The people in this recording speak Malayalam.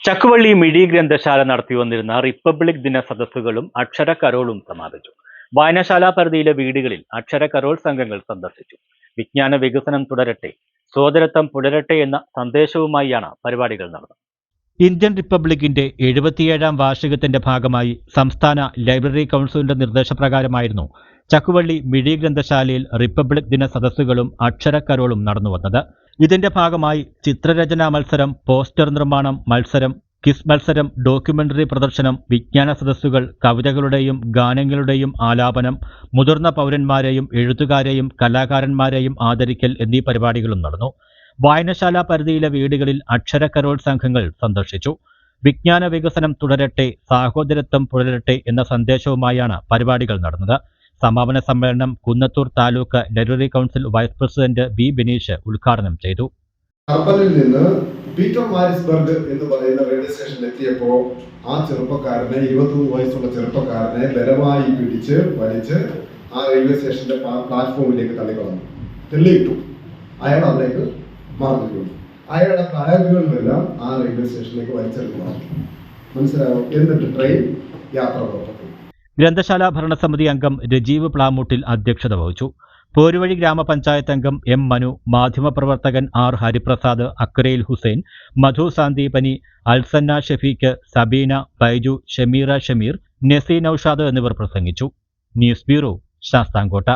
ചക്കുവള്ളി മിഴി ഗ്രന്ഥശാല നടത്തിവന്നിരുന്ന റിപ്പബ്ലിക് ദിന സദസ്സുകളും അക്ഷരക്കരോളും സമാപിച്ചു. വായനശാല പരിധിയിലെ വീടുകളിൽ അക്ഷരക്കരോൾ സംഘങ്ങൾ സന്ദർശിച്ചു. വിജ്ഞാന വികസനം തുടരട്ടെ, സോദരത്വം പുലരട്ടെ എന്ന സന്ദേശവുമായാണ് പരിപാടികൾ നടന്നത്. ഇന്ത്യൻ റിപ്പബ്ലിക്കിന്റെ 77ാം വാർഷികത്തിന്റെ ഭാഗമായി സംസ്ഥാന ലൈബ്രറി കൗൺസിലിന്റെ നിർദ്ദേശപ്രകാരമായിരുന്നു ചക്കുവള്ളി മിഴി ഗ്രന്ഥശാലയിൽ റിപ്പബ്ലിക് ദിന സദസ്സുകളും അക്ഷരക്കരോളും നടന്നുവന്നത്. ഇതിന്റെ ഭാഗമായി ചിത്രരചനാ മത്സരം, പോസ്റ്റർ നിർമ്മാണം മത്സരം, ക്വിസ് മത്സരം, ഡോക്യുമെന്ററി പ്രദർശനം, വിജ്ഞാന സദസ്സുകൾ, കവിതകളുടെയും ഗാനങ്ങളുടെയും ആലാപനം, മുതിർന്ന പൗരന്മാരെയും എഴുത്തുകാരെയും കലാകാരന്മാരെയും ആദരിക്കൽ എന്നീ പരിപാടികളും നടന്നു. വായനശാല പരിധിയിലെ വീടുകളിൽ അക്ഷരക്കരോൾ സംഘങ്ങൾ സന്ദർശിച്ചു. വിജ്ഞാന വികസനം തുടരട്ടെ, സാഹോദരത്വം പുലരട്ടെ എന്ന സന്ദേശവുമായാണ് പരിപാടികൾ നടന്നത്. സമാപന സമ്മേളനം Kunnathur taluk library council vice president B Bineesh ഉദ്ഘാടനം ചെയ്തു. അർബനിൽ നിന്ന് പീറ്റർ മാരിസ്ബർഗ് എന്ന് പറയുന്ന റെയിൽവേ സ്റ്റേഷനിൽ എത്തിയപ്പോൾ ആ ചെറുപ്പക്കാരനെ 23 വയസ്സുള്ള ചെറുപ്പക്കാരനെ ബലമായി പിടിച്ച് വലിച്ച് ആ റെയിൽവേ സ്റ്റേഷന്റെ പ്ലാറ്റ്ഫോമിലേക്ക് തള്ളിയിട്ടു. അയാൾ അതിലേക്ക് മറന്നിട്ടുണ്ട്. അയാളുടെ ബാഗുകളിലെല്ലാം ആ റെയിൽവേ സ്റ്റേഷനിലേക്ക് വലിച്ചെടുക്കണം. മനസ്സിലാവും. എന്നിട്ട് ട്രെയിൻ യാത്ര പുറപ്പെട്ടു. ഗ്രന്ഥശാല ഭരണസമിതി അംഗം രജീവ് പ്ലാമൂട്ടിൽ അധ്യക്ഷത വഹിച്ചു. പോരുവഴി ഗ്രാമപഞ്ചായത്ത് അംഗം എം മനു, മാധ്യമപ്രവർത്തകൻ ആർ ഹരിപ്രസാദ്, അക്കരയിൽ ഹുസൈൻ, മധു സാന്ദീപനി, അൽസന്ന ഷഫീഖ്, സബീന, ബൈജു, ഷമീറ ഷമീർ, നസീ നൌഷാദ് എന്നിവർ പ്രസംഗിച്ചു. News bureau, Sasthamkotta.